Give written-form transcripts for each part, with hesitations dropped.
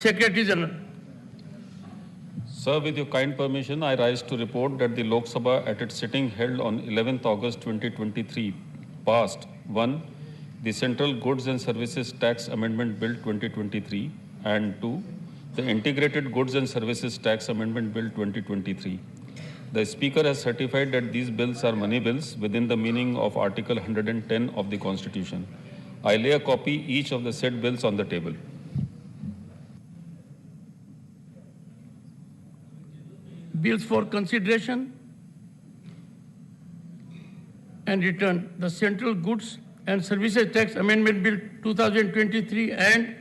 Secretary General. Sir, with your kind permission, I rise to report that the Lok Sabha at its sitting held on 11th August 2023 passed 1. The Central Goods and Services Tax Amendment Bill 2023 and 2. The Integrated Goods and Services Tax Amendment Bill 2023. The Speaker has certified that these bills are money bills within the meaning of Article 110 of the Constitution. I lay a copy each of the said bills on the table. Bills for consideration and return. The Central Goods and Services Tax Amendment Bill 2023 and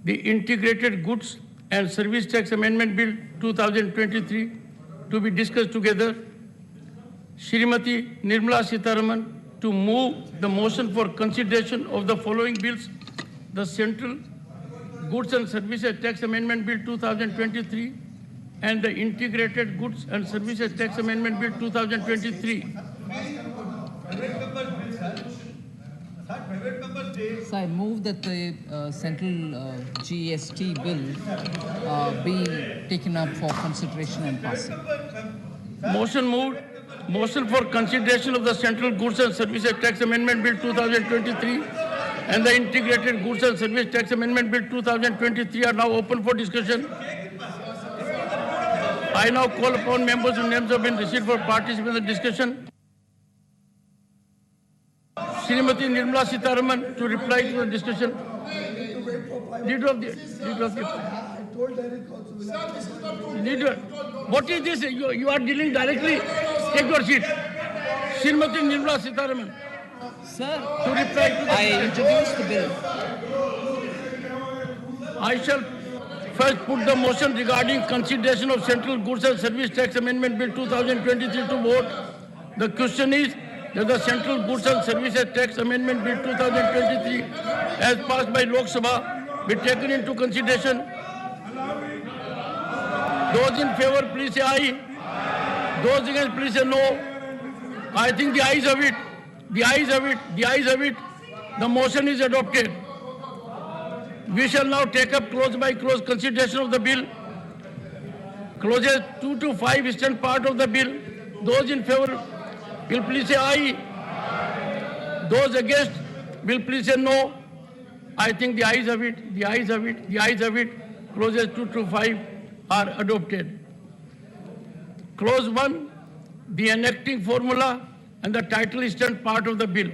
the Integrated Goods and Service Tax Amendment Bill 2023 to be discussed together. Shrimati Nirmala Sitharaman to move the motion for consideration of the following bills. The Central Goods and Services Tax Amendment Bill 2023 and the Integrated Goods and Services Tax Amendment Bill 2023. So I move that the central GST bill be taken up for consideration and passing. Motion moved. Motion for consideration of the Central Goods and Services Tax Amendment Bill 2023 and the Integrated Goods and Services Tax Amendment Bill 2023 are now open for discussion. I now call upon members whose names have been received for participation in the discussion. Shrimati Nirmala Sitharaman to reply to the discussion. Leader of the Leader, what is this? You are dealing directly. Take your seat. Shrimati Nirmala Sitharaman. Sir, to reply to the I introduced the bill. I shall first put the motion regarding consideration of Central Goods and Service Tax Amendment Bill 2023 to vote. The question is that the Central Goods and Services Tax Amendment Bill 2023 as passed by Lok Sabha be taken into consideration. Those in favor, please say aye. Those against, please say no. I think the ayes have it. The ayes have it. The ayes have it. The motion is adopted. We shall now take up clause by clause consideration of the bill. Clauses 2 to 5 stand part of the bill. Those in favor will please say aye. Those against will please say no. I think the ayes have it. The ayes have it. The ayes have it. Clauses 2 to 5 are adopted. Clause 1, the enacting formula and the title stand part of the bill.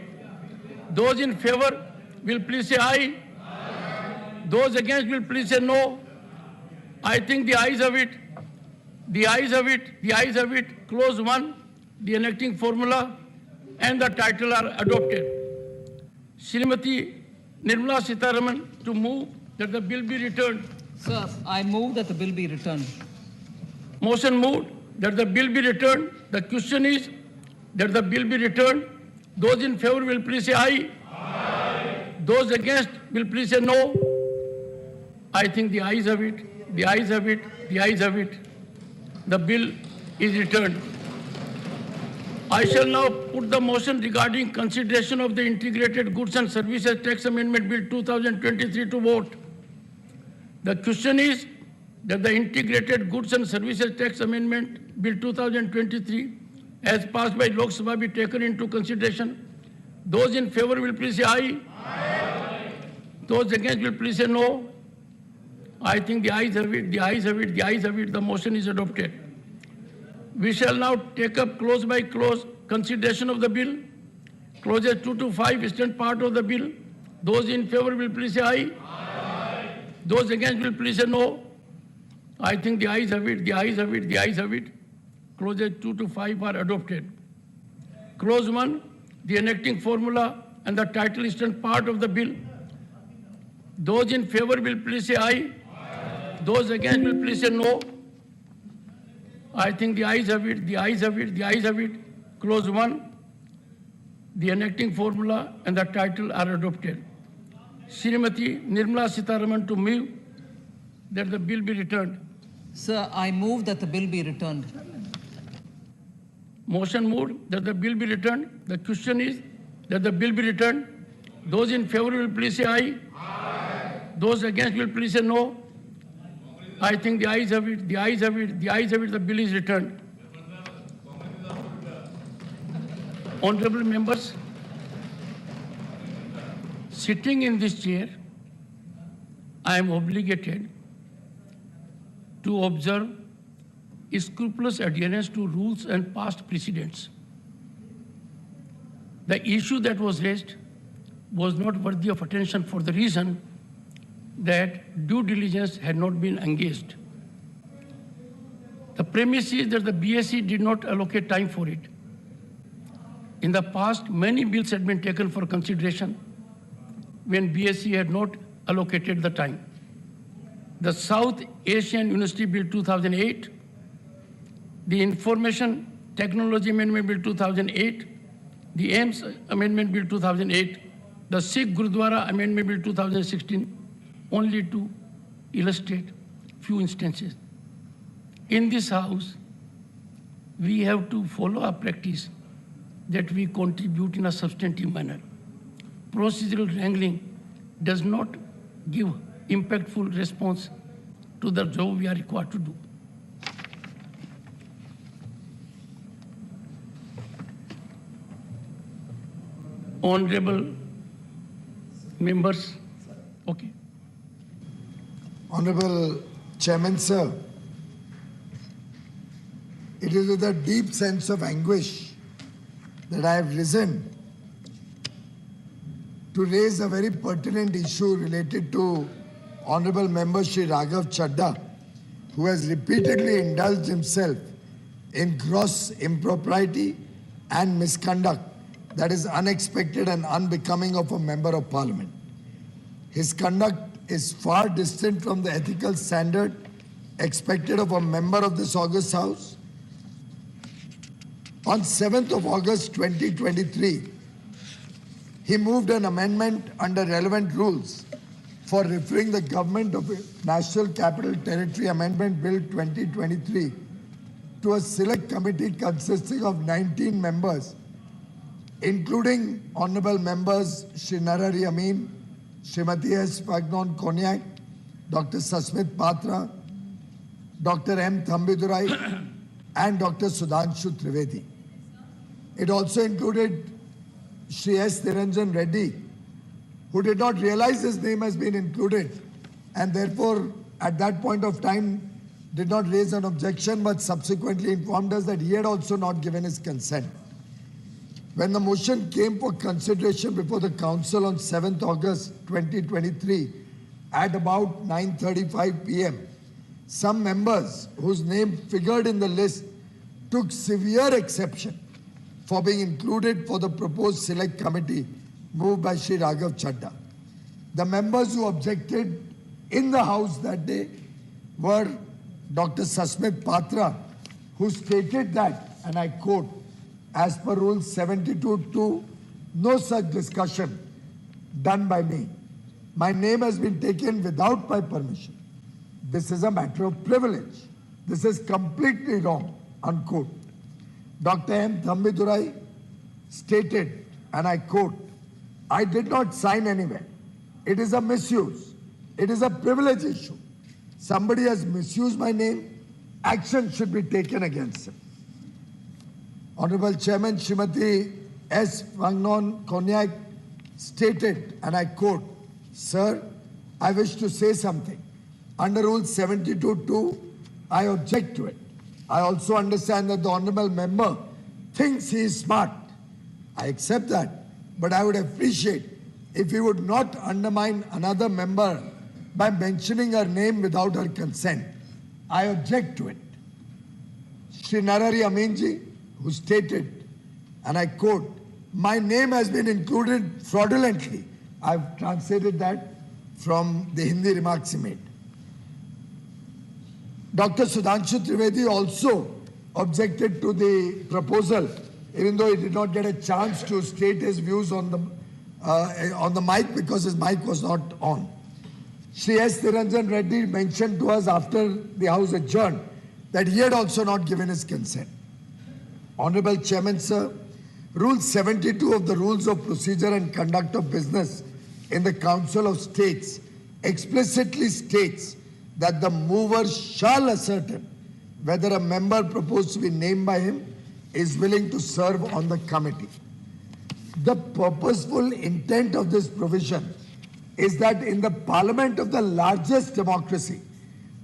Those in favor will please say aye. Those against will please say no. I think the ayes have it. The ayes have it. The ayes have it. Clause 1, the enacting formula and the title are adopted. Shrimati Nirmala Sitharaman to move that the bill be returned. Sir, I move that the bill be returned. Motion moved that the bill be returned. The question is that the bill be returned. Those in favor will please say aye. Aye. Those against will please say no. I think the ayes have it. The ayes have it. The ayes have it. The bill is returned. I shall now put the motion regarding consideration of the Integrated Goods and Services Tax Amendment Bill 2023 to vote. The question is that the Integrated Goods and Services Tax Amendment Bill 2023 as passed by Lok Sabha be taken into consideration. Those in favor will please say aye. Aye. Those against will please say no. I think the ayes have it, the ayes have it, the ayes have it. The motion is adopted. We shall now take up clause by clause consideration of the bill. Clauses 2 to 5 stand part of the bill. Those in favor will please say aye. Aye. Those against will please say no. I think the ayes have it, the ayes have it, the ayes have it. Clauses 2 to 5 are adopted. Clause 1, the enacting formula and the title stand part of the bill. Those in favor will please say aye. Those against will please say no. I think the ayes have it, the ayes have it, the ayes have it. Clause 1, the enacting formula and the title are adopted. Shrimati Nirmala Sitharaman to move that the bill be returned. Sir, I move that the bill be returned. Motion moved that the bill be returned. The question is that the bill be returned. Those in favor will please say aye. Aye. Those against will please say no. I think the ayes have it, the ayes have it, the ayes have it, the bill is returned. Honorable members, sitting in this chair, I am obligated to observe scrupulous adherence to rules and past precedents. The issue that was raised was not worthy of attention for the reason that due diligence had not been engaged. The premise is that the BSc did not allocate time for it. In the past, many bills had been taken for consideration when BSc had not allocated the time. The South Asian University Bill 2008, the Information Technology Amendment Bill 2008, the AIMS Amendment Bill 2008, the Sikh Gurudwara Amendment Bill 2016, only to illustrate few instances. In this House, we have to follow a practice that we contribute in a substantive manner. Procedural wrangling does not give impactful response to the job we are required to do. Honorable members, okay. Honorable Chairman, sir, it is with a deep sense of anguish that I have risen to raise a very pertinent issue related to Honorable Member Shri Raghav Chadha, who has repeatedly indulged himself in gross impropriety and misconduct that is unexpected and unbecoming of a member of parliament. His conduct is far distant from the ethical standard expected of a member of this august House. On 7th of August 2023, he moved an amendment under relevant rules for referring the Government of National Capital Territory Amendment Bill 2023 to a select committee consisting of 19 members, including Honorable Members Shri Narendra Amin, Srimati S. Fagnon Konyak, Dr. Sasmit Patra, Dr. M. Thambidurai, and Dr. Sudhanshu Trivedi. It also included Shri S. Niranjan Reddy, who did not realize his name has been included and therefore at that point of time did not raise an objection, but subsequently informed us that he had also not given his consent. When the motion came for consideration before the Council on 7th August 2023 at about 9:35 p.m., some members whose name figured in the list took severe exception for being included for the proposed select committee moved by Shri Raghav Chadha. The members who objected in the House that day were Dr. Sasmit Patra, who stated that, and I quote, as per Rule 72(2), no such discussion done by me. My name has been taken without my permission. This is a matter of privilege. This is completely wrong, unquote. Dr. M. Thambidurai stated, and I quote, I did not sign anywhere. It is a misuse. It is a privilege issue. Somebody has misused my name. Action should be taken against him. Honorable Chairman Srimati S. Fagnon Konyak stated, and I quote, Sir, I wish to say something. Under Rule 72(2), I object to it. I also understand that the honorable member thinks he is smart. I accept that, but I would appreciate if he would not undermine another member by mentioning her name without her consent. I object to it. Shri Narendra Aminji, who stated, and I quote, my name has been included fraudulently. I've translated that from the Hindi remarks he made. Dr. Sudhanshu Trivedi also objected to the proposal, even though he did not get a chance to state his views on the mic because his mic was not on. Shri S. Niranjan Reddy mentioned to us after the House adjourned that he had also not given his consent. Honorable Chairman, sir, Rule 72 of the Rules of Procedure and Conduct of Business in the Council of States explicitly states that the mover shall ascertain whether a member proposed to be named by him is willing to serve on the committee. The purposeful intent of this provision is that in the parliament of the largest democracy,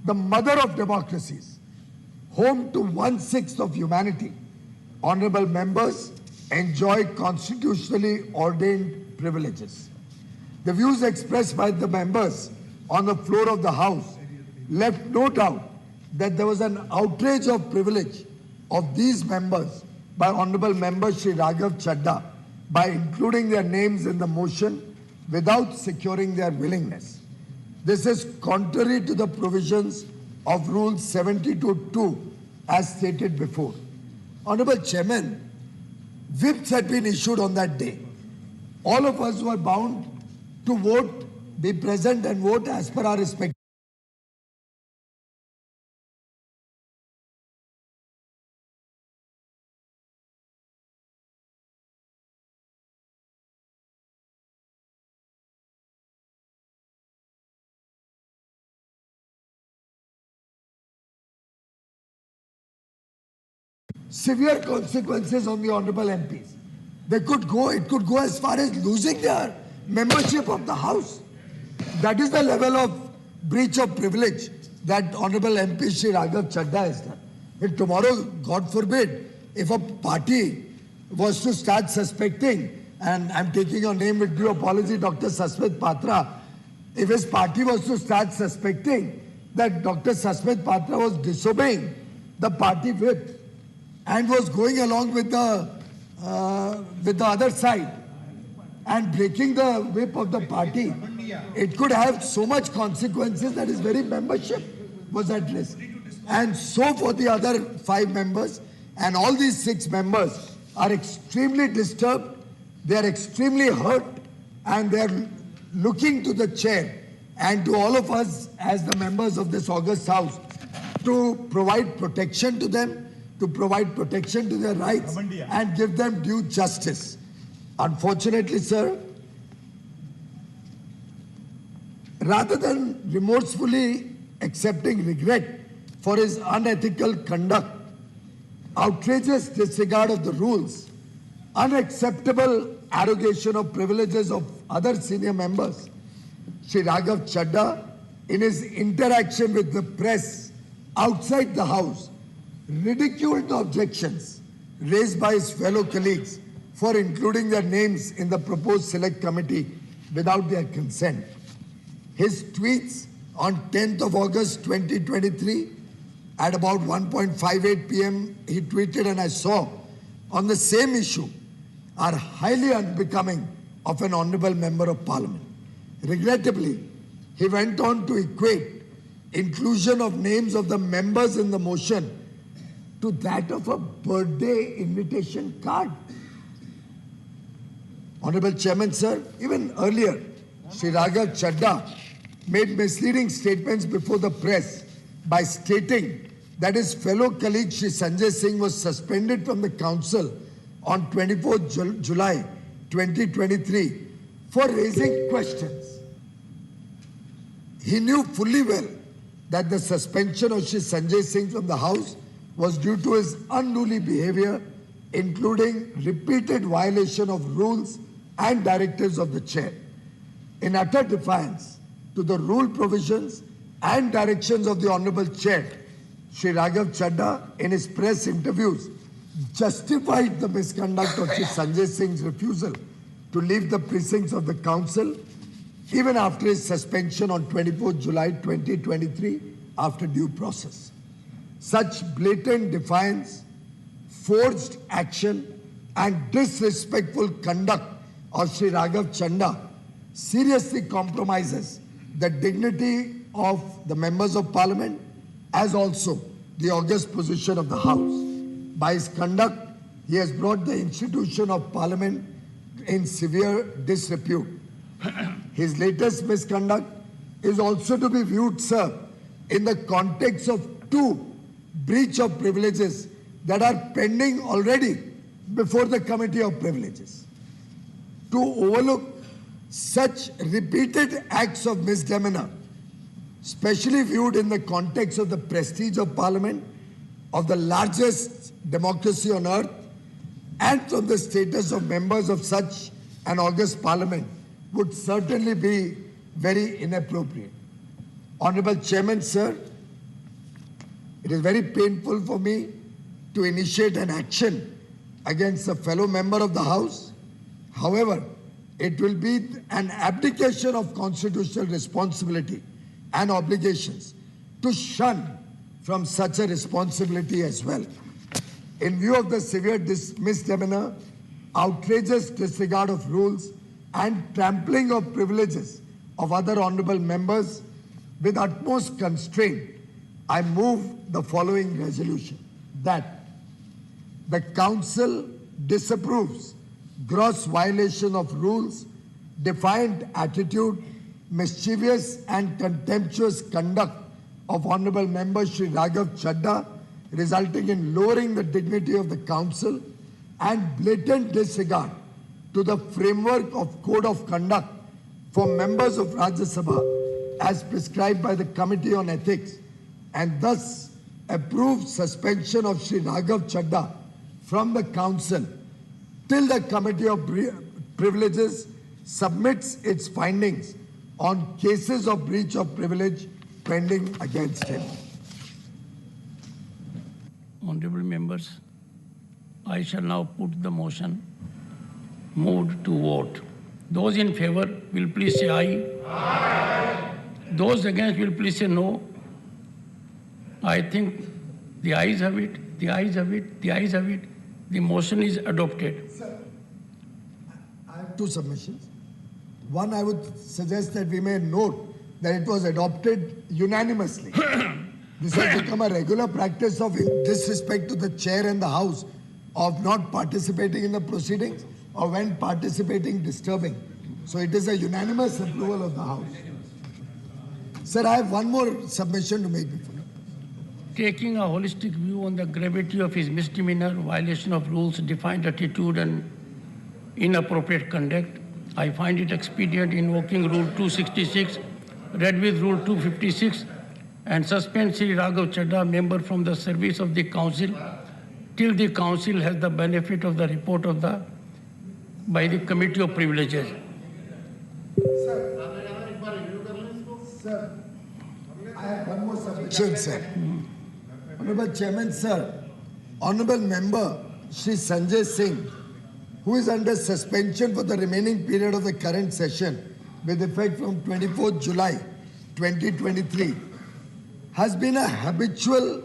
the mother of democracies, home to 1/6 of humanity, honorable members enjoy constitutionally ordained privileges. The views expressed by the members on the floor of the House left no doubt that there was an outrage of privilege of these members by Honorable Member Shri Raghav Chadha by including their names in the motion without securing their willingness. This is contrary to the provisions of Rule 72(2) as stated before. Honorable Chairman, whips had been issued on that day. All of us were bound to vote, be present and vote as per our respective. Severe consequences on the honorable MPs. It could go as far as losing their membership of the House. That is the level of breach of privilege that Honorable MP Shri Raghav Chadha has done. And tomorrow, God forbid, if a party was to start suspecting, and I'm taking your name with due apology, Dr. Sasmit Patra, if his party was to start suspecting that Dr. Sasmit Patra was disobeying the party whip and was going along with the other side and breaking the whip of the party, it could have so much consequences that his very membership was at risk. And so for the other 5 members, and all these 6 members are extremely disturbed, they are extremely hurt, and they are looking to the chair and to all of us as the members of this august House to provide protection to them, to provide protection to their rights and give them due justice. Unfortunately, sir, rather than remorsefully accepting regret for his unethical conduct, outrageous disregard of the rules, unacceptable arrogation of privileges of other senior members, Shri Raghav Chadha, in his interaction with the press outside the House, ridiculed the objections raised by his fellow colleagues for including their names in the proposed select committee without their consent. His tweets on 10th of August 2023 at about 1:58 p.m. he tweeted, and I saw, on the same issue are highly unbecoming of an honorable member of parliament. Regrettably, he went on to equate inclusion of names of the members in the motion to that of a birthday invitation card. Honorable Chairman, sir, even earlier, Shri Raghav Chadha made misleading statements before the press by stating that his fellow colleague Shri Sanjay Singh was suspended from the council on 24th July 2023 for raising questions. He knew fully well that the suspension of Shri Sanjay Singh from the House was due to his unruly behavior, including repeated violation of rules and directives of the chair. In utter defiance to the rule provisions and directions of the Honorable Chair, Shri Raghav Chadha, in his press interviews, justified the misconduct of Shri Sanjay Singh's refusal to leave the precincts of the council even after his suspension on 24th July 2023 after due process. Such blatant defiance, forced action and disrespectful conduct of Shri Raghav Chadha seriously compromises the dignity of the members of parliament as also the august position of the House. By his conduct, he has brought the institution of parliament in severe disrepute. His latest misconduct is also to be viewed, sir, in the context of 2 breach of privileges that are pending already before the Committee of Privileges. To overlook Such repeated acts of misdemeanor, especially viewed in the context of the prestige of Parliament, of the largest democracy on earth, and from the status of members of such an august Parliament, would certainly be very inappropriate. Honorable Chairman, sir, it is very painful for me to initiate an action against a fellow member of the House. However, it will be an abdication of constitutional responsibility and obligations to shun from such a responsibility as well. In view of the severe misdemeanor, outrageous disregard of rules, and trampling of privileges of other honorable members, with utmost constraint, I move the following resolution: that the Council disapproves gross violation of rules, defiant attitude, mischievous and contemptuous conduct of Honorable Member Shri Raghav Chadha, resulting in lowering the dignity of the Council, and blatant disregard to the framework of Code of Conduct for members of Rajya Sabha as prescribed by the Committee on Ethics, and thus approves suspension of Shri Raghav Chadha from the Council till the Committee of Privileges submits its findings on cases of breach of privilege pending against him. Honorable members, I shall now put the motion moved to vote. Those in favor will please say aye. Aye. Those against will please say no. I think the ayes have it, the ayes have it, the ayes have it. The motion is adopted. Sir, I have two submissions. One, I would suggest that we may note that it was adopted unanimously. This has become a regular practice of disrespect to the chair and the House, of not participating in the proceedings, or when participating, disturbing. So it is a unanimous approval of the House. Sir, I have one more submission to make before you. Taking a holistic view on the gravity of his misdemeanor, violation of rules, defiant attitude, and inappropriate conduct, I find it expedient invoking Rule 266, read with Rule 256, and suspend Sri Raghav Chadha, member from the service of the Council, till the Council has the benefit of the report of by the Committee of Privileges. Sir, I have one more submission, sir. Honorable Chairman, sir, Honorable Member Shri Sanjay Singh, who is under suspension for the remaining period of the current session with effect from 24th July 2023, has been a habitual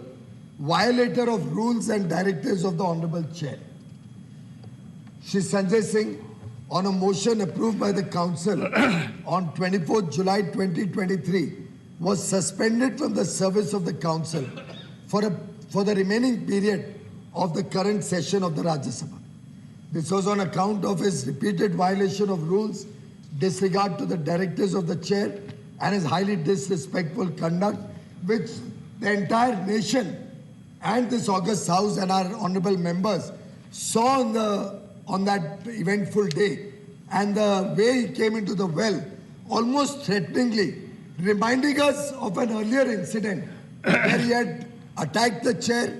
violator of rules and directives of the Honorable Chair. Shri Sanjay Singh, on a motion approved by the Council on 24th July 2023, was suspended from the service of the Council for the remaining period of the current session of the Rajya Sabha. This was on account of his repeated violation of rules, disregard to the directives of the Chair, and his highly disrespectful conduct, which the entire nation and this august House and our honorable members saw on that eventful day, and the way he came into the well, almost threateningly, reminding us of an earlier incident where he had attacked the chair,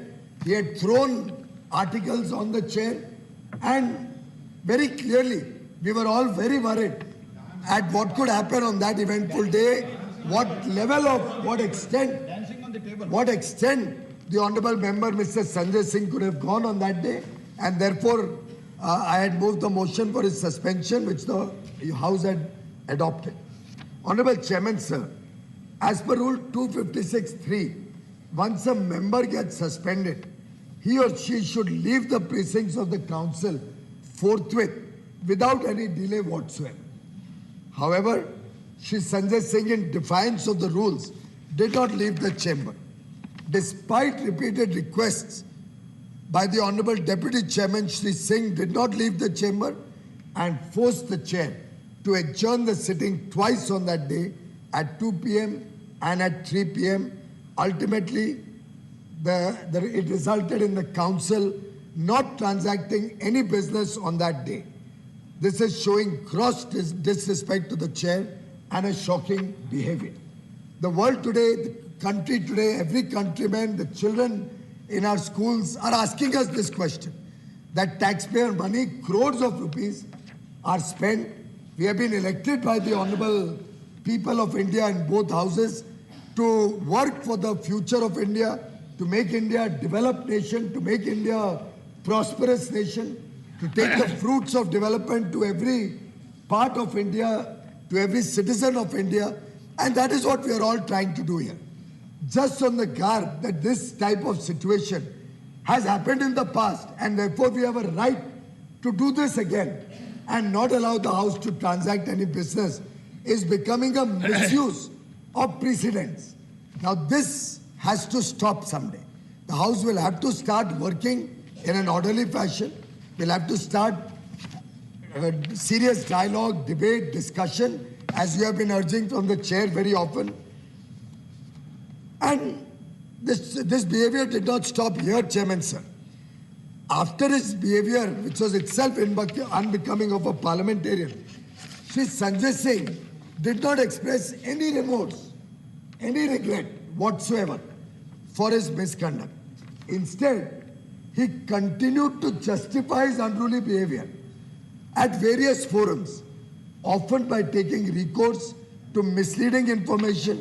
he had thrown articles on the chair, and very clearly, we were all very worried at what could happen on that eventful day, what level of, what extent the honorable member Mr. Sanjay Singh could have gone on that day, and therefore I had moved the motion for his suspension, which the House had adopted. Honorable Chairman, sir, as per Rule 256(3), once a member gets suspended, he or she should leave the precincts of the Council forthwith without any delay whatsoever. However, Shri Sanjay Singh, in defiance of the rules, did not leave the chamber. Despite repeated requests by the Honorable Deputy Chairman, Shri Singh did not leave the chamber and forced the chair to adjourn the sitting twice on that day at 2 p.m. and at 3 p.m. Ultimately, it resulted in the Council not transacting any business on that day. This is showing gross disrespect to the chair and a shocking behavior. The world today, the country today, every countryman, the children in our schools are asking us this question, that taxpayer money, crores of rupees are spent. We have been elected by the honorable people of India in both houses to work for the future of India, to make India a developed nation, to make India a prosperous nation, to take the fruits of development to every part of India, to every citizen of India. And that is what we are all trying to do here. Just on the guard that this type of situation has happened in the past, and therefore we have a right to do this again and not allow the House to transact any business, is becoming a misuse of precedents. Now this has to stop someday. The House will have to start working in an orderly fashion. We'll have to start serious dialogue, debate, discussion, as you have been urging from the chair very often. And this behavior did not stop here, Chairman Sir. After his behavior, which was itself unbecoming of a parliamentarian, Shri Sanjay Singh did not express any remorse, any regret whatsoever for his misconduct. Instead, he continued to justify his unruly behavior at various forums, often by taking recourse to misleading information.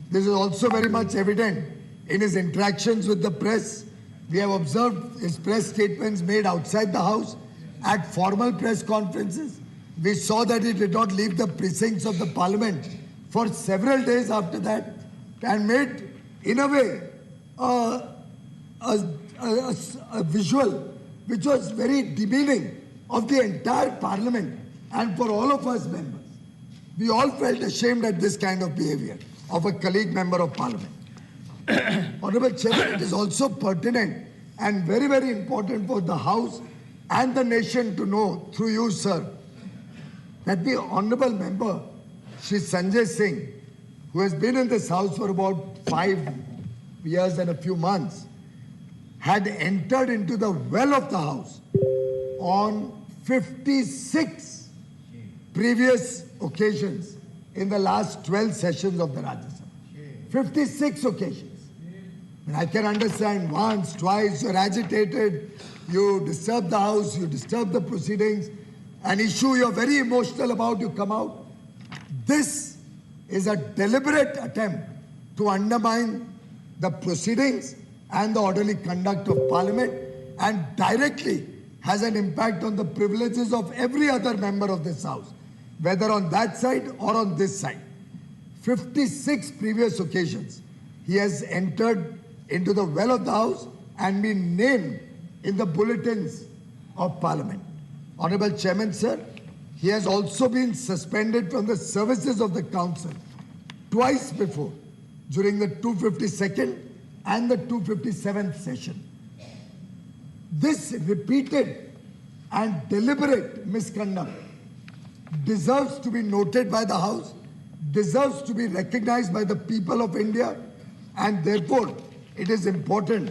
This is also very much evident in his interactions with the press. We have observed his press statements made outside the House, at formal press conferences. We saw that he did not leave the precincts of the Parliament for several days after that, and made, in a way, a visual which was very demeaning of the entire Parliament and for all of us members. We all felt ashamed at this kind of behavior of a colleague member of Parliament. Honorable Chairman, it is also pertinent and very, very important for the House and the nation to know, through you, sir, that the honorable member, Shri Sanjay Singh, who has been in this House for about 5 years and a few months, had entered into the well of the House on 56 previous occasions in the last 12 sessions of the Rajya Sabha. 56 occasions. And I can understand once, twice, you're agitated, you disturb the House, you disturb the proceedings, an issue you're very emotional about, you come out. This is a deliberate attempt to undermine the proceedings and the orderly conduct of Parliament, and directly has an impact on the privileges of every other member of this House, whether on that side or on this side. 56 previous occasions he has entered into the well of the House and been named in the bulletins of Parliament. Honorable Chairman, sir, he has also been suspended from the services of the Council twice before, during the 252nd and the 257th session. This repeated and deliberate misconduct deserves to be noted by the House, deserves to be recognized by the people of India, and therefore it is important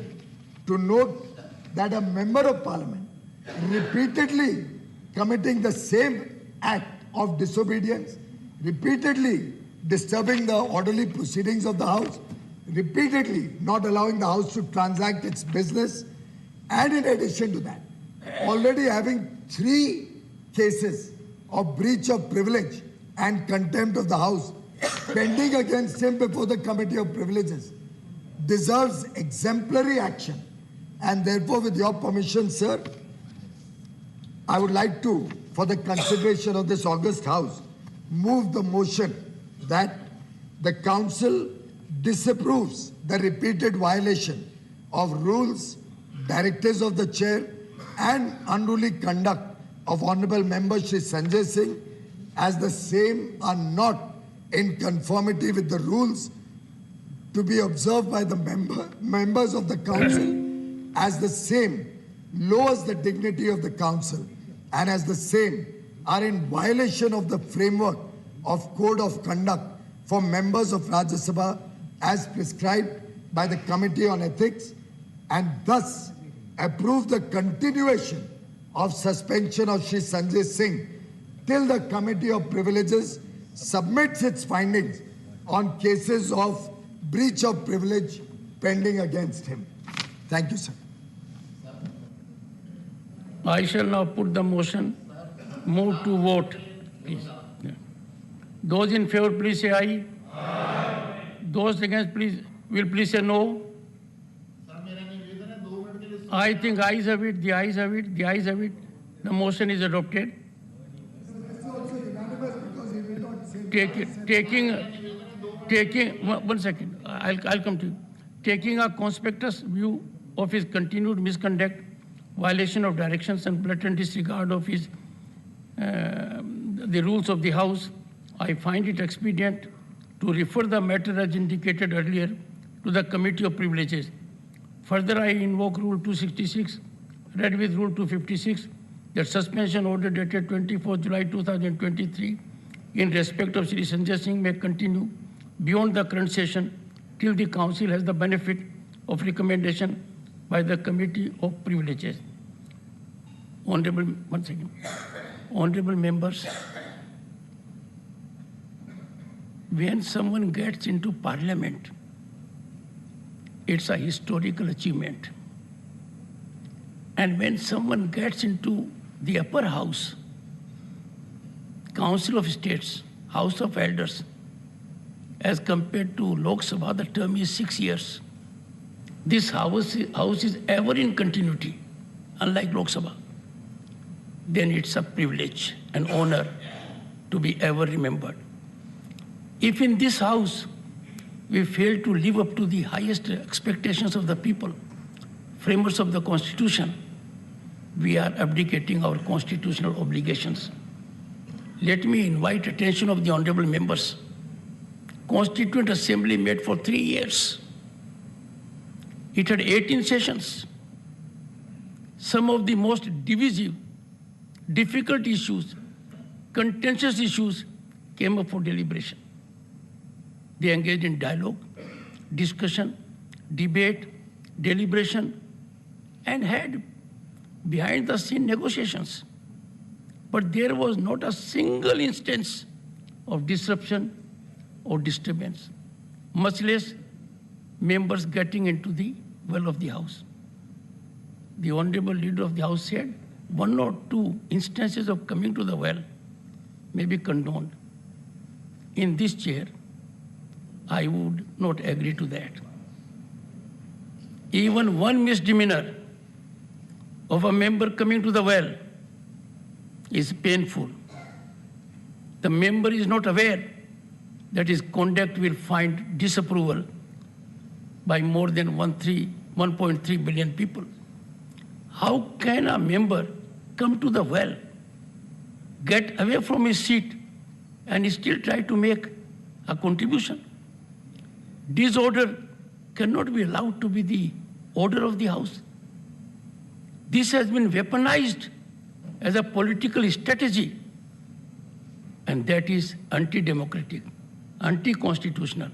to note that a member of Parliament repeatedly committing the same act of disobedience, repeatedly disturbing the orderly proceedings of the House, repeatedly not allowing the House to transact its business, and in addition to that, already having 3 cases of breach of privilege and contempt of the House pending against him before the Committee of Privileges, deserves exemplary action. And therefore, with your permission, sir, I would like to, for the consideration of this august House, move the motion that the Council disapproves the repeated violation of rules, directives of the Chair, and unruly conduct of Honorable Member Shri Sanjay Singh, as the same are not in conformity with the rules to be observed by the members of the Council, as the same lowers the dignity of the Council, and as the same are in violation of the framework of Code of Conduct for members of Rajya Sabha as prescribed by the Committee on Ethics, and thus approve the continuation of suspension of Shri Sanjay Singh till the Committee of Privileges submits its findings on cases of breach of privilege pending against him. Thank you, sir. I shall now put the motion. Move to vote, please. Yeah. Those in favor, please say aye. Aye. Those against, please say no. I think ayes have it, the ayes have it, the ayes have it. The motion is adopted. One second, I'll come to you. Taking a conspicuous view of his continued misconduct, violation of directions and blatant disregard of his the rules of the House, I find it expedient to refer the matter as indicated earlier to the Committee of Privileges. Further, I invoke Rule 266, read with Rule 256, that suspension order dated 24 July 2023 in respect of Shri Sanjay Singh may continue beyond the current session till the Council has the benefit of recommendation by the Committee of Privileges. Honorable members, when someone gets into Parliament, it's a historical achievement. And when someone gets into the upper house, Council of States, House of Elders, as compared to Lok Sabha, the term is 6 years. This house is ever in continuity, unlike Lok Sabha. Then it's a privilege, an honor to be ever remembered. If in this house we fail to live up to the highest expectations of the people, framers of the Constitution, we are abdicating our constitutional obligations. Let me invite attention of the honorable members. Constituent Assembly met for 3 years. It had 18 sessions. Some of the most divisive, difficult issues, contentious issues came up for deliberation. They engaged in dialogue, discussion, debate, deliberation, and had behind-the-scene negotiations. But there was not a single instance of disruption or disturbance, much less members getting into the well of the House. The Honorable Leader of the House said 1 or 2 instances of coming to the well may be condoned. In this chair, I would not agree to that. Even one misdemeanor of a member coming to the well is painful. The member is not aware that his conduct will find disapproval by more than 1.3 billion people. How can a member come to the well, get away from his seat, and still try to make a contribution? Disorder cannot be allowed to be the order of the House. This has been weaponized as a political strategy, and that is anti-democratic, anti-constitutional.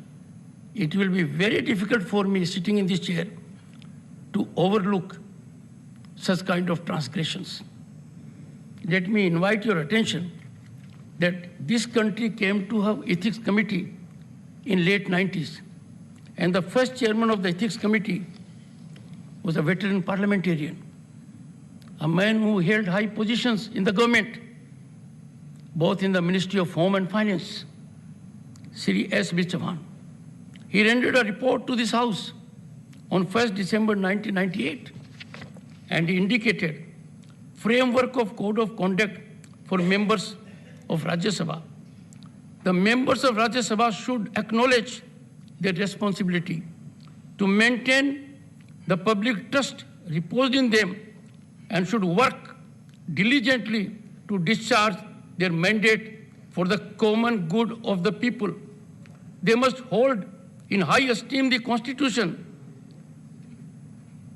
It will be very difficult for me sitting in this chair to overlook such kind of transgressions. Let me invite your attention that this country came to have ethics committee in late 90s. And the first chairman of the ethics committee was a veteran parliamentarian, a man who held high positions in the government, both in the Ministry of Home and Finance, Sri S. B. Chauhan. He rendered a report to this House on 1st December 1998, and he indicated framework of code of conduct for members of Rajya Sabha. The members of Rajya Sabha should acknowledge their responsibility to maintain the public trust reposed in them and should work diligently to discharge their mandate for the common good of the people. They must hold in high esteem the Constitution,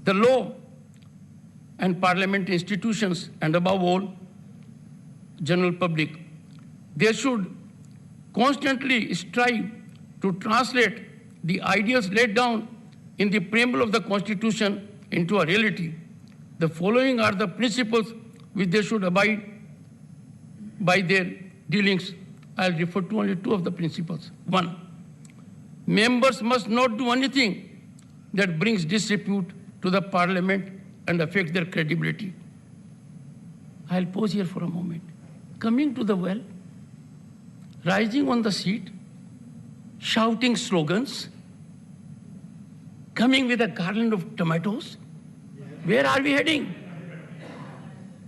the law, and parliament institutions, and above all, general public. They should constantly strive to translate the ideals laid down in the preamble of the Constitution into a reality. The following are the principles which they should abide by their dealings, I'll refer to only two of the principles. One, members must not do anything that brings disrepute to the parliament and affects their credibility. I'll pause here for a moment. Coming to the well, rising on the seat, shouting slogans, coming with a garland of tomatoes. Where are we heading?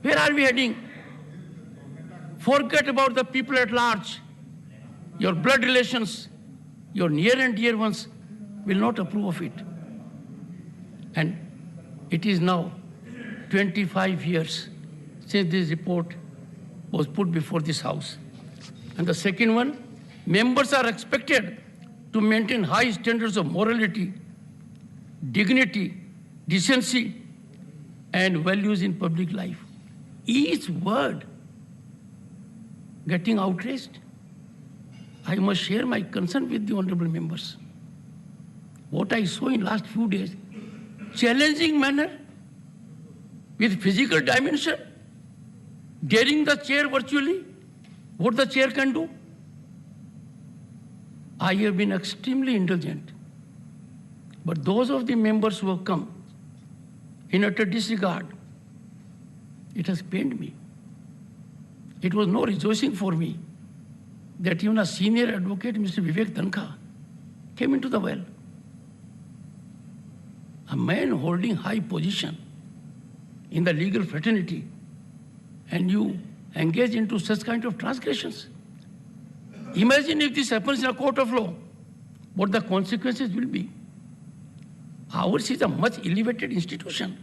Where are we heading? Forget about the people at large. Your blood relations, your near and dear ones will not approve of it. And it is now 25 years since this report was put before this House. And the second one, members are expected to maintain high standards of morality, dignity, decency, and values in public life. Each word getting outraged. I must share my concern with the honorable members. What I saw in last few days, challenging manner with physical dimension, daring the chair virtually, what the chair can do. I have been extremely indulgent. But those of the members who have come in utter disregard, it has pained me. It was no rejoicing for me that even a senior advocate, Mr. Vivek Tankha, came into the well. A man holding high position in the legal fraternity, and you engage into such kind of transgressions. Imagine if this happens in a court of law, what the consequences will be. Ours is a much elevated institution.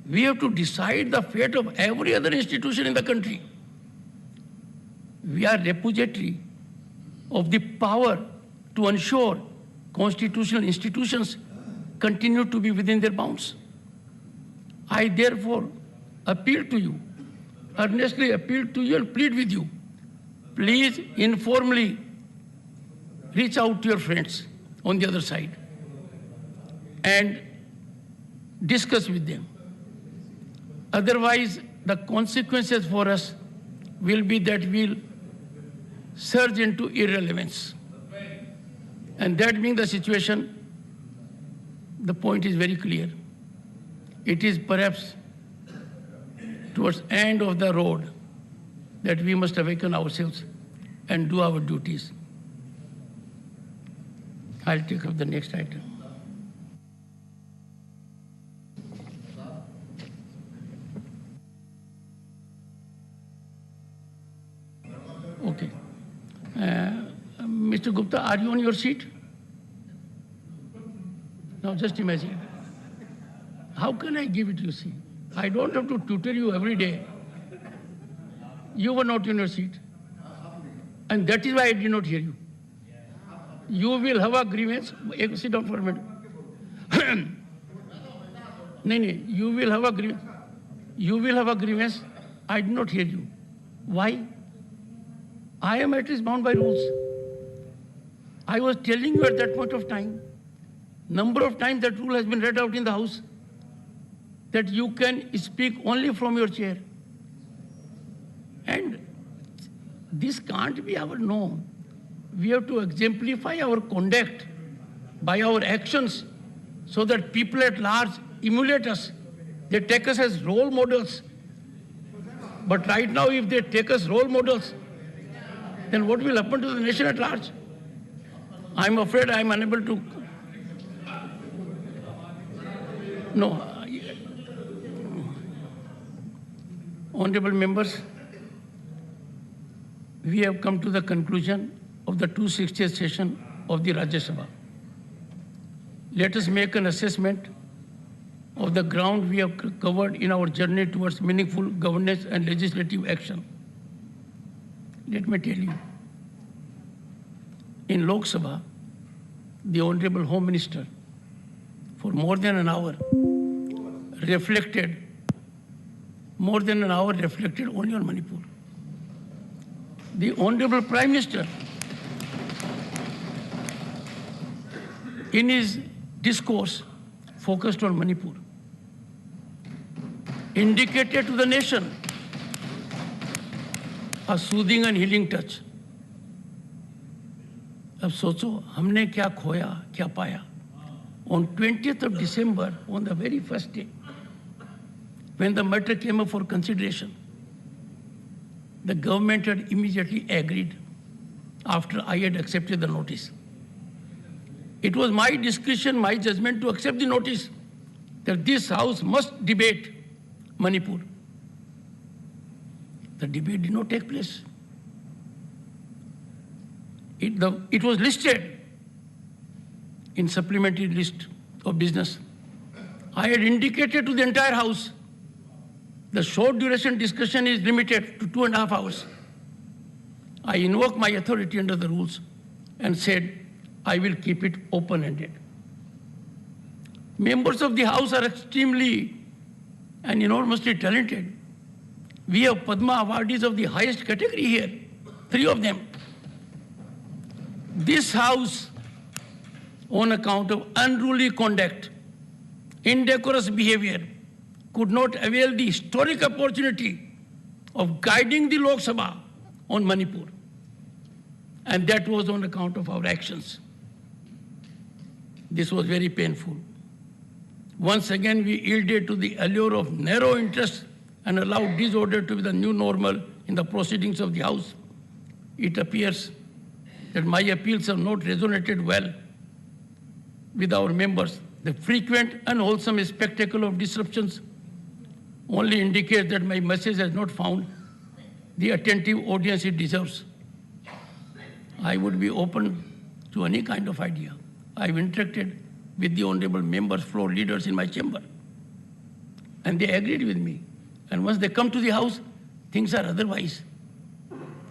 We have to decide the fate of every other institution in the country. We are repository of the power to ensure constitutional institutions continue to be within their bounds. I therefore appeal to you, earnestly appeal to you and plead with you, please informally reach out to your friends on the other side and discuss with them. Otherwise, the consequences for us will be that we'll surge into irrelevance. And that being the situation, the point is very clear. It is perhaps towards the end of the road that we must awaken ourselves and do our duties. I'll take up the next item. Okay. Mr. Gupta, are you on your seat? Now just imagine. How can I give it to you, see? I don't have to tutor you every day. You were not in your seat. And that is why I did not hear you. You will have a grievance. Sit down for a minute. No, you will have a grievance. You will have a grievance. I did not hear you. Why? I am at least bound by rules. I was telling you at that point of time, number of times that rule has been read out in the House, that you can speak only from your chair. And this can't be our norm. We have to exemplify our conduct by our actions so that people at large emulate us. They take us as role models. But right now, if they take us role models, then what will happen to the nation at large? I'm afraid I'm unable to. No. Honorable members, we have come to the conclusion of the 260th session of the Rajya Sabha. Let us make an assessment of the ground we have covered in our journey towards meaningful governance and legislative action. Let me tell you, in Lok Sabha, the Honorable Home Minister, for more than an hour, reflected only on Manipur. The Honorable Prime Minister, in his discourse, focused on Manipur. indicated to the nation a soothing and healing touch. अब सोचो हमने क्या खोया क्या पाया. On 20th of December, on the very first day, when the matter came up for consideration, the government had immediately agreed after I had accepted the notice. It was my discretion, my judgment to accept the notice that this House must debate Manipur. The debate did not take place. It was listed in supplementary list of business. I had indicated to the entire House the short duration discussion is limited to 2.5 hours. I invoked my authority under the rules and said, I will keep it open-ended. Members of the House are extremely and enormously talented. We have Padma awardees of the highest category here, 3 of them. This House, on account of unruly conduct, indecorous behavior, could not avail the historic opportunity of guiding the Lok Sabha on Manipur. And that was on account of our actions. This was very painful. Once again, we yielded to the allure of narrow interests and allowed disorder to be the new normal in the proceedings of the House. It appears that my appeals have not resonated well with our members. The frequent unwholesome spectacle of disruptions only indicates that my message has not found the attentive audience it deserves. I would be open to any kind of idea. I've interacted with the honorable members, floor leaders in my chamber, and they agreed with me. And once they come to the House, things are otherwise.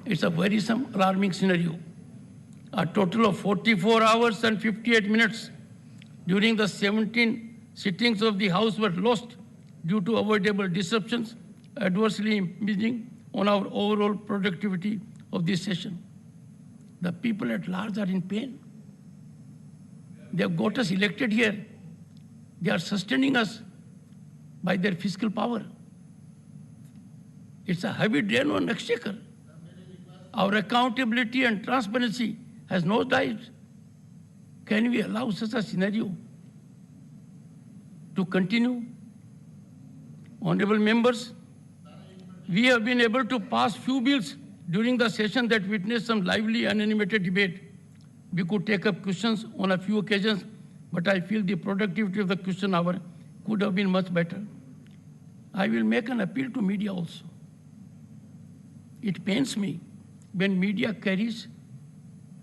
It's a worrisome, alarming scenario. A total of 44 hours and 58 minutes during the 17 sittings of the House were lost due to avoidable disruptions, adversely impinging on our overall productivity of this session. The people at large are in pain. They have got us elected here. They are sustaining us by their fiscal power. It's a heavy drain on exchequer. Our accountability and transparency has no dived. Can we allow such a scenario to continue? Honorable members, we have been able to pass few bills during the session that witnessed some lively and animated debate. We could take up questions on a few occasions, but I feel the productivity of the question hour could have been much better. I will make an appeal to media also. It pains me when media carries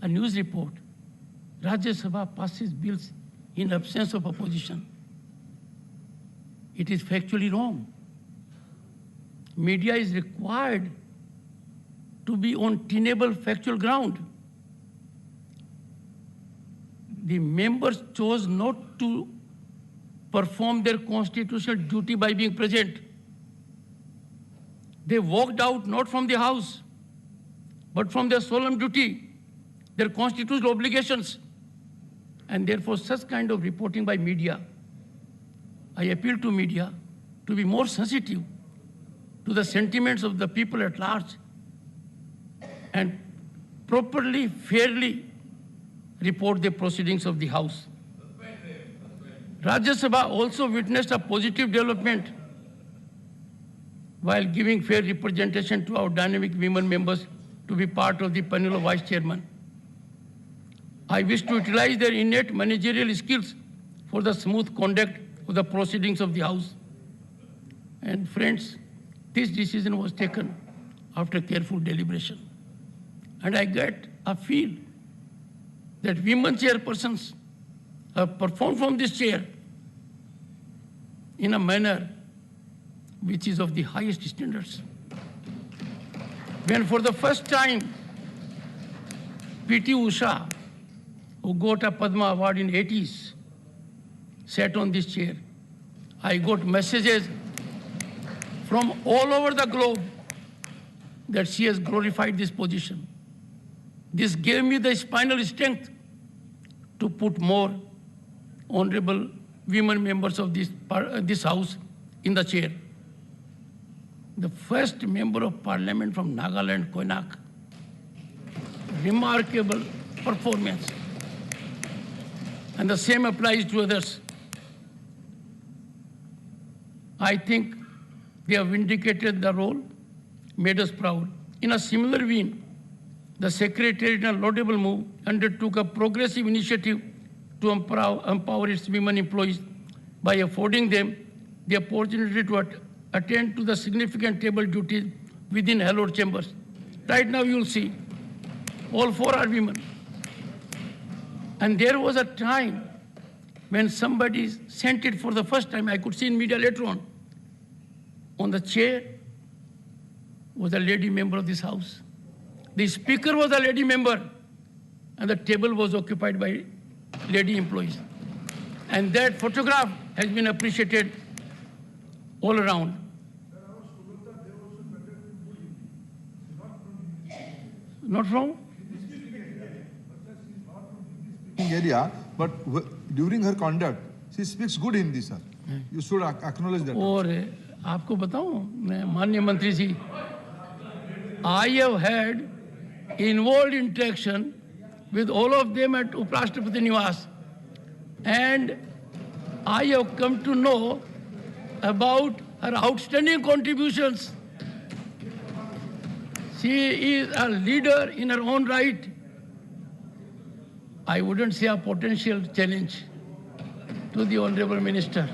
a news report. Rajya Sabha passes bills in absence of opposition. It is factually wrong. Media is required to be on tenable factual ground. The members chose not to perform their constitutional duty by being present. They walked out not from the House, but from their solemn duty, their constitutional obligations. And therefore, such kind of reporting by media, I appeal to media to be more sensitive to the sentiments of the people at large and properly, fairly report the proceedings of the House. Rajya Sabha also witnessed a positive development while giving fair representation to our dynamic women members to be part of the panel of vice chairman. I wish to utilize their innate managerial skills for the smooth conduct of the proceedings of the House. And friends, this decision was taken after careful deliberation. And I get a feel that women chairpersons have performed from this chair in a manner which is of the highest standards. When for the first time, P.T. Usha, who got a Padma Award in 80s, sat on this chair, I got messages from all over the globe that she has glorified this position. This gave me the spinal strength to put more honorable women members of this House in the chair. the first member of parliament from Nagaland, Konak. Remarkable performance. And the same applies to others. I think they have vindicated the role, made us proud. In a similar vein, the Secretariat, in a laudable move, undertook a progressive initiative to empower its women employees by affording them the opportunity to attend to the significant table duties within hallowed chambers. Right now you'll see, all four are women. And there was a time when somebody sent it for the first time, I could see in media later on. On the chair was a lady member of this house. The speaker was a lady member, and the table was occupied by lady employees. And that photograph has been appreciated all around. Not from? Area, but during her conduct, she speaks good Hindi, sir. You should acknowledge that. और आपको बताऊं, मैं माननीय मंत्री जी, I have had involved interaction with all of them at Uprashtrapati Niwas, and I have come to know about her outstanding contributions. She is a leader in her own right. I wouldn't say a potential challenge to the Honorable Minister.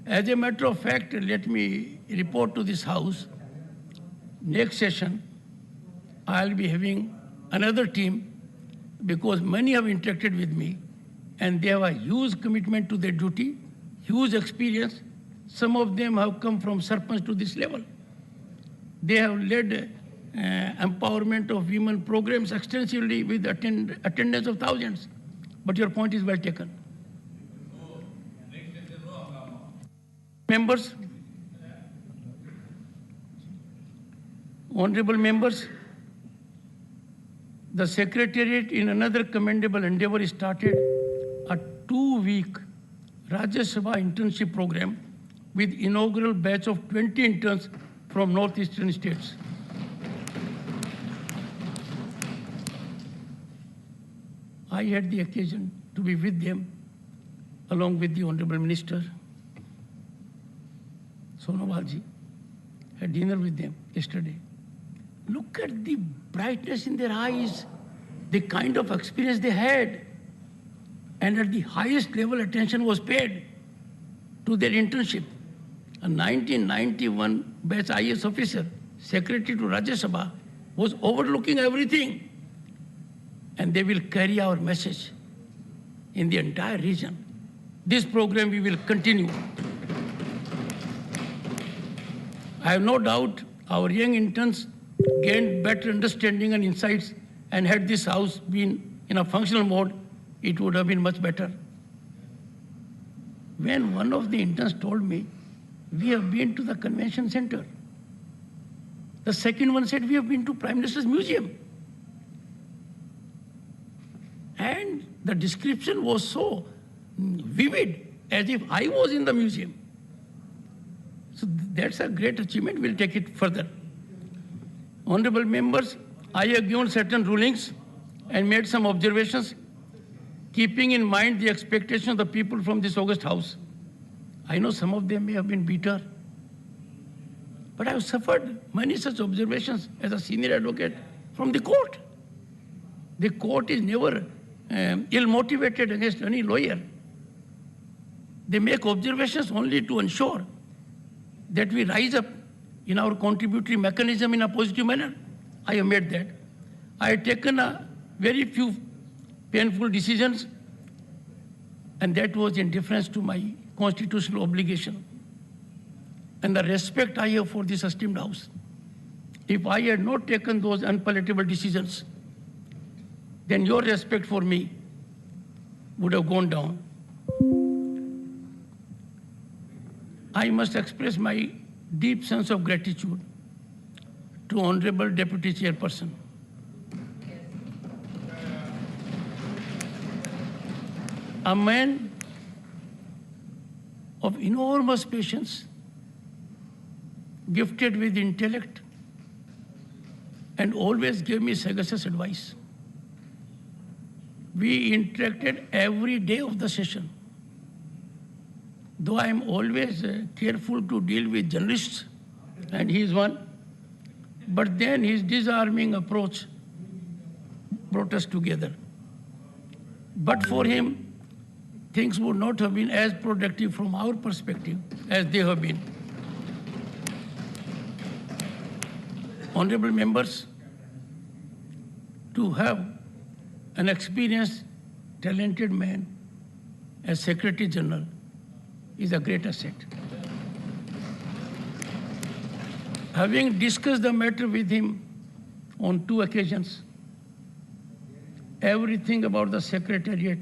As a matter of fact, let me report to this House, next session, I'll be having another team because many have interacted with me and they have a huge commitment to their duty, huge experience. Some of them have come from Sarpanch to this level. They have led empowerment of women programs extensively with attendance of thousands. But your point is well taken. Members, honorable members, the Secretariat in another commendable endeavor started a 2-week Rajya Sabha internship program with inaugural batch of 20 interns from northeastern states. I had the occasion to be with them along with the Honorable Minister, Sonobalji, had dinner with them yesterday. Look at the brightness in their eyes, the kind of experience they had. And at the highest level, attention was paid to their internship. A 1991 batch IAS officer, secretary to Rajya Sabha, was overlooking everything. And they will carry our message in the entire region. This program we will continue. I have no doubt our young interns gained better understanding and insights, and had this house been in a functional mode, it would have been much better. When one of the interns told me, we have been to the convention center. The second one said, we have been to Prime Minister's museum. And the description was so vivid, as if I was in the museum. So that's a great achievement. We'll take it further. Honorable members, I have given certain rulings and made some observations, keeping in mind the expectation of the people from this august house. I know some of them may have been bitter, but I have suffered many such observations as a senior advocate from the court. The court is never ill-motivated against any lawyer. They make observations only to ensure that we rise up in our contributory mechanism in a positive manner. I have made that. I have taken a very few painful decisions, and that was in deference to my constitutional obligation and the respect I have for this esteemed house. If I had not taken those unpalatable decisions, then your respect for me would have gone down. I must express my deep sense of gratitude to Honorable Deputy Chairperson. A man of enormous patience, gifted with intellect, and always gave me sagacious advice. We interacted every day of the session. Though I am always careful to deal with journalists, and he is one, but then his disarming approach brought us together. But for him, things would not have been as productive from our perspective as they have been. Honorable members, to have an experienced, talented man as Secretary General is a great asset. Having discussed the matter with him on 2 occasions, everything about the Secretariat,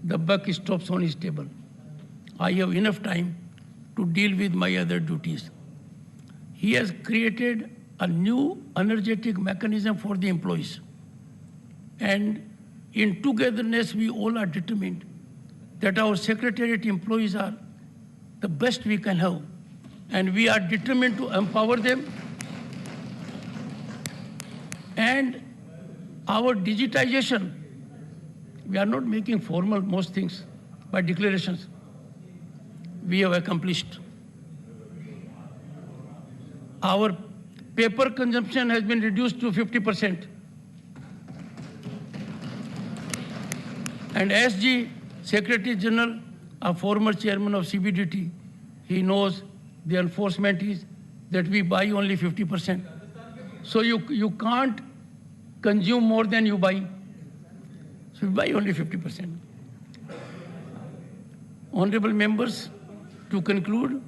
the buck stops on his table. I have enough time to deal with my other duties. He has created a new energetic mechanism for the employees. And in togetherness, we all are determined that our Secretariat employees are the best we can have. And we are determined to empower them. And our digitization, we are not making formal most things by declarations. We have accomplished. Our paper consumption has been reduced to 50%. And SG, Secretary General, a former chairman of CBDT, he knows the enforcement is that we buy only 50%. So you can't consume more than you buy. So we buy only 50%. Honorable members, to conclude,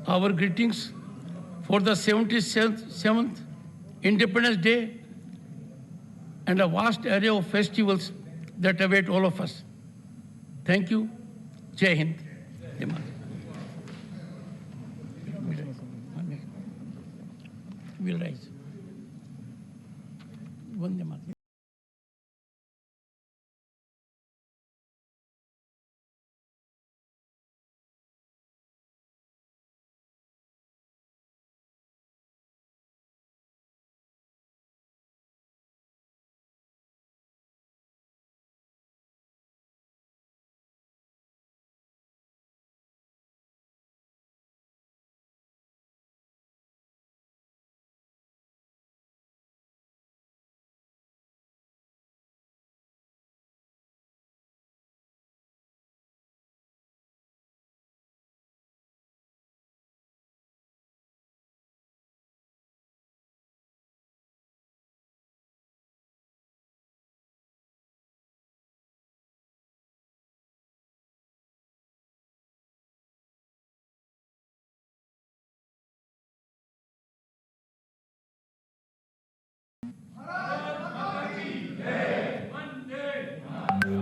our greetings for the 77th Independence Day and a vast array of festivals that await all of us. Thank you. Jai Hind. Jai Mata. We'll rise. Vande Mataram.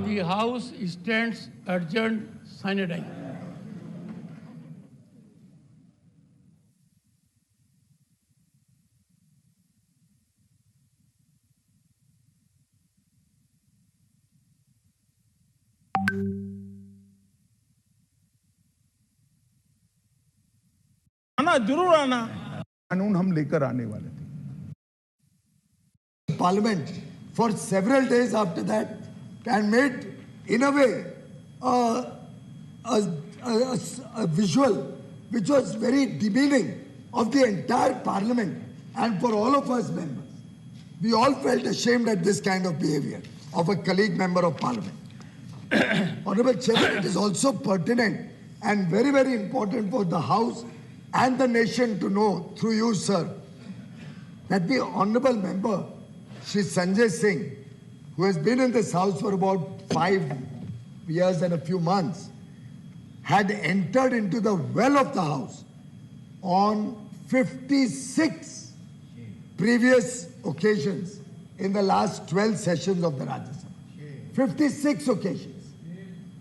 The House stands adjourned sine die. आना जरूर आना कानून हम लेकर आने वाले थे Parliament for several days after that and made, in a way, a visual which was very demeaning of the entire Parliament and for all of us members. We all felt ashamed at this kind of behavior of a colleague member of Parliament. Honorable Chairman, it is also pertinent and very, very important for the House and the nation to know, through you, sir, that the Honorable Member, Shri Sanjay Singh, who has been in this House for about 5 years and a few months, had entered into the well of the House on 56 previous occasions in the last 12 sessions of the Rajya Sabha. 56 occasions.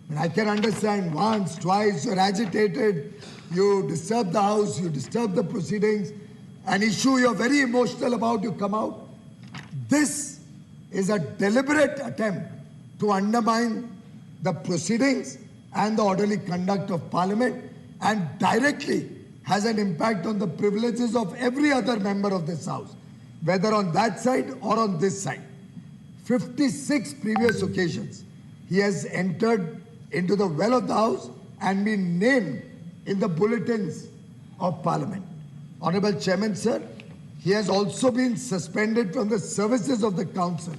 And I can understand once, twice, you're agitated, you disturb the House, you disturb the proceedings, an issue you're very emotional about, you come out. This is a deliberate attempt to undermine the proceedings and the orderly conduct of Parliament and directly has an impact on the privileges of every other member of this House, whether on that side or on this side. 56 previous occasions, he has entered into the well of the House and been named in the bulletins of Parliament. Honorable Chairman, sir, he has also been suspended from the services of the Council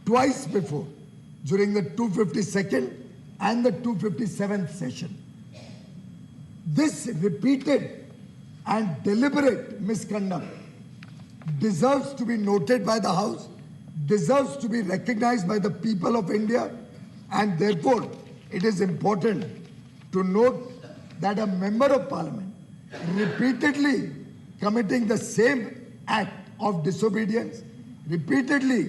twice before, during the 252nd and the 257th session. This repeated and deliberate misconduct deserves to be noted by the House, deserves to be recognized by the people of India, and therefore it is important to note that a member of Parliament repeatedly committing the same act of disobedience, repeatedly